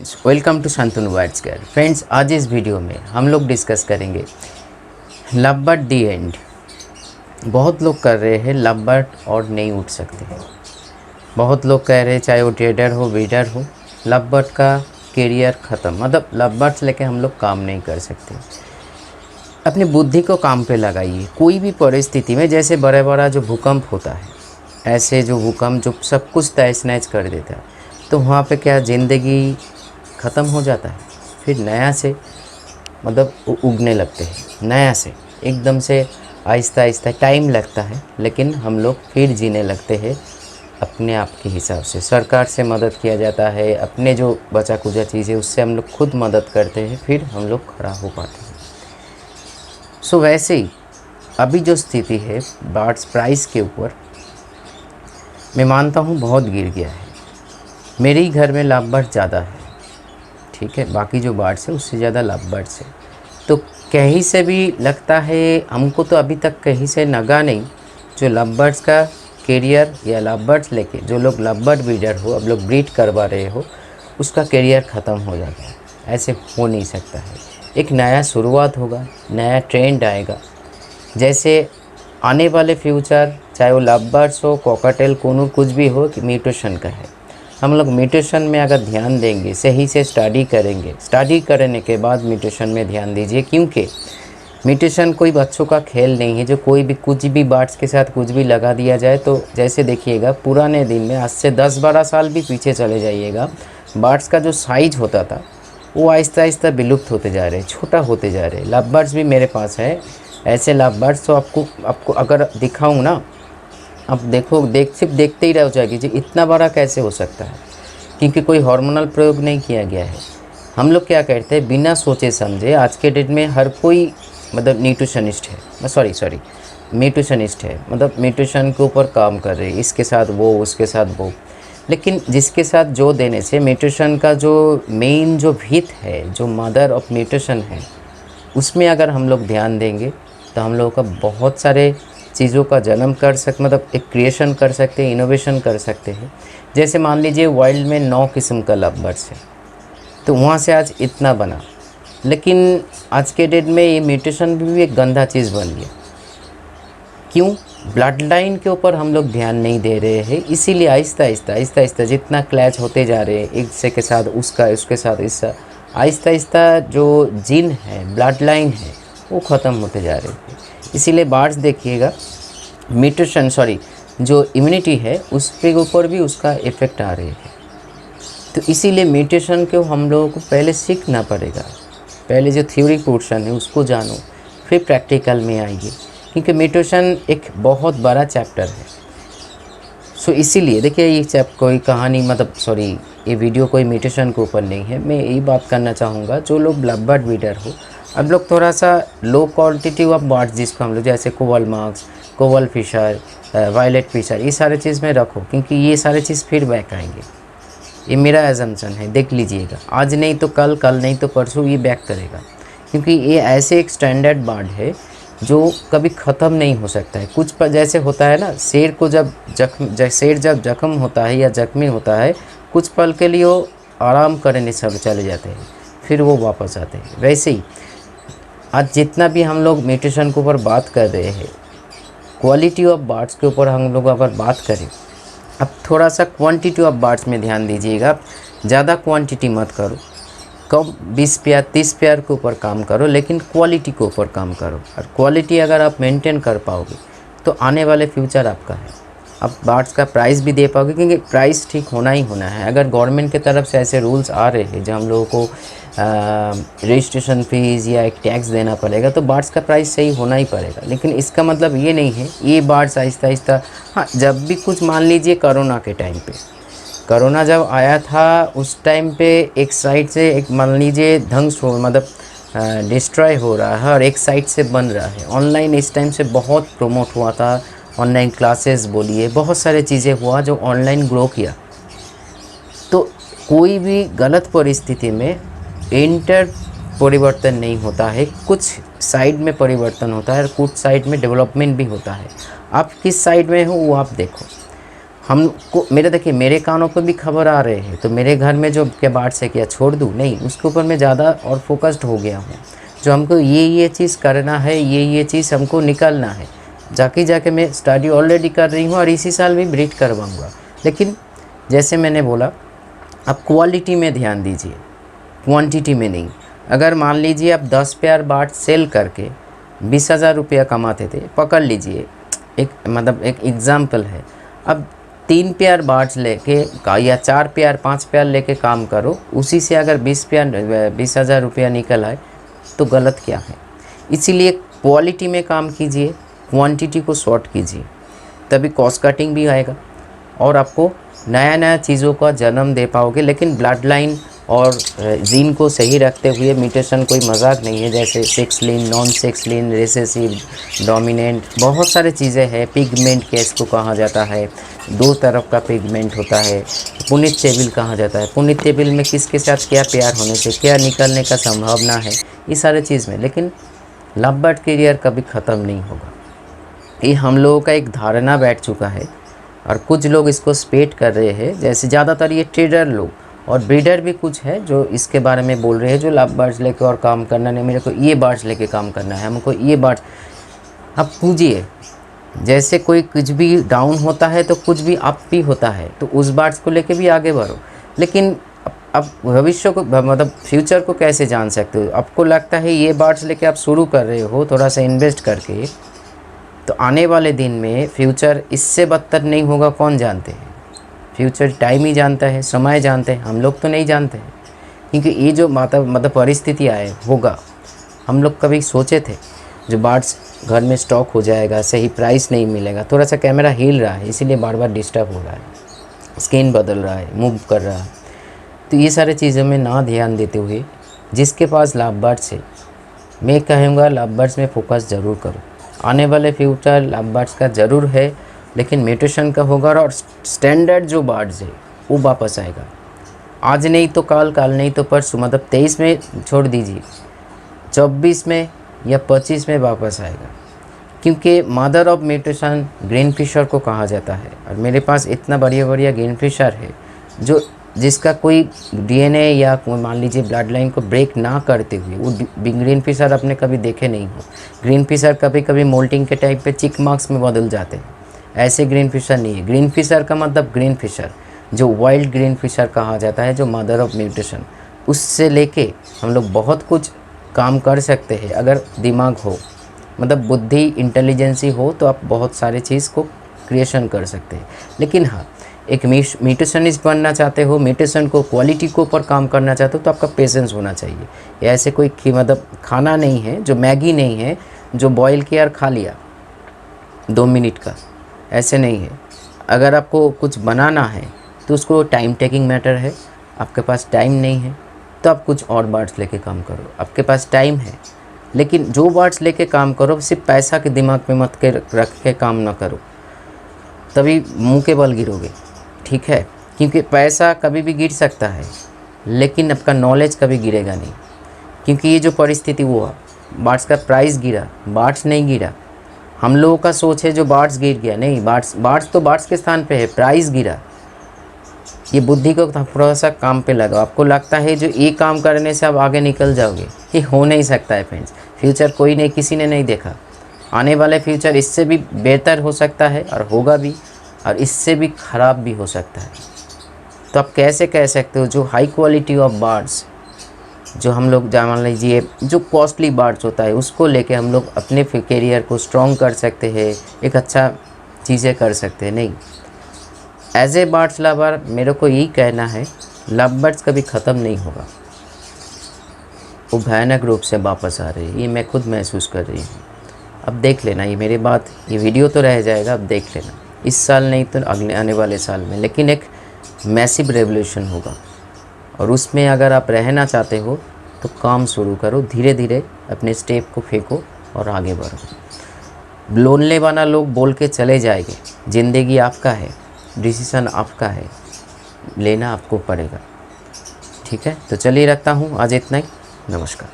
Friends, welcome to Shantanu words guide. Friends, आज इस video में हम लोग डिस्कस करेंगे लव बर्ड दी एंड। बहुत लोग कर रहे हैं लव बर्ड और नहीं उठ सकते। बहुत लोग कह रहे हैं चाहे वो ट्रेडर हो ब्रीडर हो, लव बर्ड का करियर ख़त्म, मतलब लव बर्ड्स लेके हम लोग काम नहीं कर सकते। अपनी बुद्धि को काम पे लगाइए। कोई भी परिस्थिति में, जैसे बड़ा बड़ा जो भूकंप होता है, ऐसे जो भूकंप जो सब कुछ तहस नहस कर देता है, तो वहाँ पे क्या ज़िंदगी ख़त्म हो जाता है, फिर नया से मतलब उगने लगते हैं, नया से एकदम से आहिस्ता आहिस्ता टाइम लगता है, लेकिन हम लोग फिर जीने लगते हैं अपने आप के हिसाब से। सरकार से मदद किया जाता है, अपने जो बचा कुचा चीज़ें उससे हम लोग खुद मदद करते हैं, फिर हम लोग खड़ा हो पाते हैं। सो वैसे ही अभी जो स्थिति है बर्ड्स प्राइस के ऊपर, मैं मानता हूँ बहुत गिर गया है। मेरे ही घर में लव बर्ड ज़्यादा है, ठीक है, बाकी जो बर्ड्स है उससे ज़्यादा लव बर्ड्स है। तो कहीं से भी लगता है हमको, तो अभी तक कहीं से लगा नहीं जो लव बर्ड्स का करियर या लव बर्ड्स लेके जो लोग लव बर्ड ब्रीडर हो, अब लोग ब्रीड करवा रहे हो, उसका करियर ख़त्म हो जाता है। ऐसे हो नहीं सकता है। एक नया शुरुआत होगा, नया ट्रेंड आएगा। जैसे आने वाले फ्यूचर, चाहे वो लव बर्ड्स हो, कॉकटेल, कोनूर, कुछ भी हो, कि म्यूटेशन का है। हम लोग म्यूटेशन में अगर ध्यान देंगे, सही से स्टडी करेंगे, स्टडी करने के बाद म्यूटेशन में ध्यान दीजिए, क्योंकि म्यूटेशन कोई बच्चों का खेल नहीं है जो कोई भी कुछ भी बर्ड्स के साथ कुछ भी लगा दिया जाए। तो जैसे देखिएगा पुराने दिन में, आज से 10-12 साल भी पीछे चले जाइएगा, बर्ड्स का जो साइज होता था वो आहिस्ता आहिस्ता विलुप्त होते जा रहे, छोटा होते जा रहे। लव बर्ड्स भी मेरे पास है, ऐसे लव बर्ड्स। तो आपको अगर दिखाऊँ ना, आप सिर्फ देखते ही रह जाएगी जी, इतना बड़ा कैसे हो सकता है, क्योंकि कोई हार्मोनल प्रयोग नहीं किया गया है। हम लोग क्या करते हैं, बिना सोचे समझे, आज के डेट में हर कोई मतलब न्यूट्रिशनिस्ट है, म्यूटेशनिस्ट है, मतलब म्यूटेशन के ऊपर काम कर रहे हैं, इसके साथ वो, उसके साथ वो। लेकिन जिसके साथ जो देने से म्यूटेशन का जो मेन जो भित है, जो मदर ऑफ म्यूटेशन है, उसमें अगर हम लोग ध्यान देंगे तो हम लोगों का बहुत सारे चीज़ों का जन्म कर सकते, मतलब एक क्रिएशन कर सकते हैं, इनोवेशन कर सकते हैं। जैसे मान लीजिए वर्ल्ड में 9 किस्म का लव बर्ड्स है, तो वहाँ से आज इतना बना। लेकिन आज के डेट में ये म्यूटेशन भी एक गंदा चीज़ बन गया। क्यों? ब्लड लाइन के ऊपर हम लोग ध्यान नहीं दे रहे हैं, इसीलिए आहिस्ता आहिस्ता जितना क्लैश होते जा रहे हैं, एक से के साथ उसका, उसके साथ इसका, आहिस्ता आहिस्ता जो जीन है, ब्लड लाइन है, वो ख़त्म होते जा रहे हैं। इसीलिए बर्ड्स देखिएगा, म्यूटेशन जो इम्यूनिटी है उसके ऊपर भी उसका इफ़ेक्ट आ रही है। तो इसीलिए म्यूटेशन को हम लोगों को पहले सीखना पड़ेगा। पहले जो थ्योरी पोर्शन है उसको जानो, फिर प्रैक्टिकल में आइए, क्योंकि म्यूटेशन एक बहुत बड़ा चैप्टर है। सो इसीलिए देखिए, ये कोई कहानी, मतलब ये वीडियो कोई म्यूटेशन के ऊपर नहीं है। मैं यही बात करना चाहूँगा, जो लोग लव बर्ड ब्रीडर हो, अब लोग थोड़ा सा लो क्वालिटी ऑफ बर्ड्स, जिसको हम लोग जैसे कोवल मार्क्स, कोवल फिशर, वायलेट फिशर, ये सारे चीज़ में रखो, क्योंकि ये सारे चीज़ फिर बैक आएंगे। ये मेरा एजम्पशन है, देख लीजिएगा, आज नहीं तो कल, कल नहीं तो परसों ये बैक करेगा, क्योंकि ये ऐसे एक स्टैंडर्ड बर्ड है जो कभी ख़त्म नहीं हो सकता है। कुछ पर जैसे होता है ना, शेर को जब जख्म होता है या जख्मी होता है, कुछ पल के लिए वो आराम करने सब चले जाते हैं, फिर वो वापस आते हैं। वैसे ही आज जितना भी हम लोग म्यूटेशन के ऊपर बात कर रहे हैं, क्वालिटी ऑफ बर्ड्स के ऊपर हम लोग अगर बात करें, अब थोड़ा सा क्वांटिटी ऑफ बर्ड्स में ध्यान दीजिएगा। ज़्यादा क्वांटिटी मत करो, कम 20 पेयर 30 पेयर के ऊपर काम करो, लेकिन क्वालिटी के ऊपर काम करो। और क्वालिटी अगर आप मेंटेन कर पाओगे तो आने वाले फ्यूचर आपका है। आप बर्ड्स का प्राइस भी दे पाओगे, क्योंकि प्राइस ठीक होना ही होना है। अगर गवर्नमेंट की तरफ से ऐसे रूल्स आ रहे हैं जो हम लोगों को रजिस्ट्रेशन फ़ीस या एक टैक्स देना पड़ेगा, तो बर्ड्स का प्राइस सही होना ही पड़ेगा। लेकिन इसका मतलब ये नहीं है ये बर्ड्स आहिस्ता आहिस्ता, हाँ, जब भी कुछ, मान लीजिए कोरोना के टाइम पे, कोरोना जब आया था उस टाइम पे एक साइड से एक, मान लीजिए, ध्वंस हो, मतलब डिस्ट्रॉय हो रहा है, और एक साइड से बन रहा है। ऑनलाइन इस टाइम से बहुत प्रमोट हुआ था, ऑनलाइन क्लासेस बोलिए, बहुत सारे चीज़ें हुआ जो ऑनलाइन ग्रो किया। तो कोई भी गलत परिस्थिति में इंटर परिवर्तन नहीं होता है, कुछ साइड में परिवर्तन होता है और कुछ साइड में डेवलपमेंट भी होता है। आप किस साइड में हो वो आप देखो। हमको मेरे देखिए मेरे कानों पर भी खबर आ रहे हैं, तो मेरे घर में जो क्या बाढ़ से क्या छोड़ दूँ, नहीं, उसके ऊपर मैं ज़्यादा और फोकस्ड हो गया हूँ। जो हमको ये चीज़ करना है, ये चीज़ हमको निकालना है, जाके मैं स्टडी ऑलरेडी कर रही हूँ और इसी साल भी ब्रीड करवाऊँगा। लेकिन जैसे मैंने बोला, आप क्वालिटी में ध्यान दीजिए, क्वांटिटी में नहीं। अगर मान लीजिए आप 10 पेयर बार्ड सेल करके 20,000 रुपया कमाते थे, पकड़ लीजिए, एक एग्ज़ाम्पल है। अब 3 पेयर बार्ड्स लेके या 4 पेयर 5 पेयर लेके काम करो, उसी से अगर 20,000 रुपया निकल आए तो गलत क्या है। इसीलिए क्वालिटी में काम कीजिए, क्वांटिटी को शॉर्ट कीजिए, तभी कॉस्ट कटिंग भी आएगा और आपको नया चीज़ों का जन्म दे पाओगे। लेकिन ब्लड लाइन और जीन को सही रखते हुए, म्यूटेशन कोई मजाक नहीं है। जैसे सेक्स लिन, नॉन सेक्स लिन, रिसेसिव, डोमिनेंट, बहुत सारे चीज़ें हैं। पिगमेंट केस को कहा जाता है, 2 तरफ का पिगमेंट होता है। पुनित टेबल कहा जाता है, पुनित टेबल में किसके साथ क्या प्यार होने से क्या निकलने का संभावना है, ये सारे चीज़ में। लेकिन लव बर्ड करियर कभी ख़त्म नहीं होगा, ये हम लोगों का एक धारणा बैठ चुका है और कुछ लोग इसको स्पेट कर रहे हैं। जैसे ज़्यादातर ये ट्रेडर लोग और ब्रीडर भी कुछ है जो इसके बारे में बोल रहे हैं, जो लव बर्ड्स लेके और काम करना नहीं, मेरे को ये बर्ड्स लेके काम करना है, हमको ये बर्ड्स। अब पूजिए, जैसे कोई कुछ भी डाउन होता है तो कुछ भी अप भी होता है, तो उस बर्ड्स को लेके भी आगे बढ़ो। लेकिन अब भविष्य को, मतलब फ्यूचर को कैसे जान सकते हो? आपको लगता है ये बर्ड्स लेके आप शुरू कर रहे हो थोड़ा सा इन्वेस्ट करके, तो आने वाले दिन में फ्यूचर इससे बदतर नहीं होगा, कौन जानते हैं? फ्यूचर टाइम ही जानता है, समय जानते हैं, हम लोग तो नहीं जानते हैं। क्योंकि ये जो मतलब परिस्थिति आए होगा, हम लोग कभी सोचे थे जो बर्ड्स घर में स्टॉक हो जाएगा, सही प्राइस नहीं मिलेगा। थोड़ा सा कैमरा हिल रहा है इसीलिए बार बार डिस्टर्ब हो रहा है, स्क्रीन बदल रहा है, मूव कर रहा है। तो ये सारे चीज़ों में ना ध्यान देते हुए, जिसके पास लव बर्ड्स है, मैं कहूँगा लव बर्ड्स में फोकस ज़रूर करो। आने वाले फ्यूचर लव बर्ड्स का ज़रूर है, लेकिन म्यूटेशन का होगा और स्टैंडर्ड जो बर्ड्स है वो वापस आएगा। आज नहीं तो कल, कल नहीं तो परसों, मतलब 23 में छोड़ दीजिए, 24 में या 25 में वापस आएगा। क्योंकि mother of mutation green fisher को कहा जाता है। और मेरे पास इतना बढ़िया बढ़िया ग्रीन फिशर है जो जिसका कोई डीएनए या मान लीजिए ब्लड लाइन को ब्रेक ना करते हुए, वो ग्रीन फिशर आपने कभी देखे नहीं हो। ग्रीन फिशर कभी कभी मोल्टिंग के टाइप पे चिक मार्क्स में बदल जाते हैं, ऐसे ग्रीन फिशर नहीं है। ग्रीन फिशर का मतलब ग्रीन फिशर जो वाइल्ड ग्रीन फिशर कहा जाता है, जो मदर ऑफ म्यूटेशन, उससे लेके हम लोग बहुत कुछ काम कर सकते हैं। अगर दिमाग हो, मतलब बुद्धि, इंटेलिजेंसी हो, तो आप बहुत सारे चीज़ को क्रिएशन कर सकते हैं। लेकिन हाँ, एक म्यूटेशनिस्ट बनना चाहते हो, म्यूटेशन को क्वालिटी के ऊपर काम करना चाहते हो, तो आपका पेशेंस होना चाहिए। ये ऐसे कोई मतलब खाना नहीं है, जो मैगी नहीं है जो बॉईल किया और खा लिया 2 मिनट का, ऐसे नहीं है। अगर आपको कुछ बनाना है तो उसको टाइम टेकिंग मैटर है। आपके पास टाइम नहीं है तो आप कुछ और बर्ड्स लेके काम करो। आपके पास टाइम है, लेकिन जो बर्ड्स लेके काम करो सिर्फ पैसा के दिमाग में मत के रख के काम ना करो, तभी मुंह के बल गिरोगे, ठीक है? क्योंकि पैसा कभी भी गिर सकता है, लेकिन आपका नॉलेज कभी गिरेगा नहीं। क्योंकि ये जो परिस्थिति हुआ, बर्ड्स का प्राइस गिरा, बर्ड्स नहीं गिरा। हम लोगों का सोच है जो बर्ड्स गिर गया, नहीं, बर्ड्स तो बर्ड्स के स्थान पे है, प्राइस गिरा। ये बुद्धि को थोड़ा सा काम पे लगाओ। आपको लगता है जो ये काम करने से आप आगे निकल जाओगे, ये हो नहीं सकता है फ्रेंड्स। फ्यूचर कोई नहीं, किसी ने नहीं देखा। आने वाले फ्यूचर इससे भी बेहतर हो सकता है और होगा भी, और इससे भी ख़राब भी हो सकता है। तो आप कैसे कह सकते हो जो हाई क्वालिटी ऑफ बर्ड्स, जो हम लोग मान लीजिए जो कॉस्टली बर्ड्स होता है, उसको लेके हम लोग अपने करियर को स्ट्रॉन्ग कर सकते हैं, एक अच्छा चीज़ें कर सकते हैं? नहीं। एज ए बर्ड्स लवर मेरे को यही कहना है, लव बर्ड्स कभी ख़त्म नहीं होगा, वो भयानक रूप से वापस आ रही है। ये मैं खुद महसूस कर रही हूँ। अब देख लेना, ये मेरी बात, ये वीडियो तो रह जाएगा, अब देख लेना। इस साल नहीं तो अगले आने वाले साल में, लेकिन एक मैसिव रेवोल्यूशन होगा। और उसमें अगर आप रहना चाहते हो तो काम शुरू करो, धीरे धीरे अपने स्टेप को फेंको और आगे बढ़ो। बोलने वाला लोग बोल के चले जाएंगे, ज़िंदगी आपका है, डिसीज़न आपका है, लेना आपको पड़ेगा, ठीक है? तो चलिए रखता हूँ आज इतना ही। नमस्कार।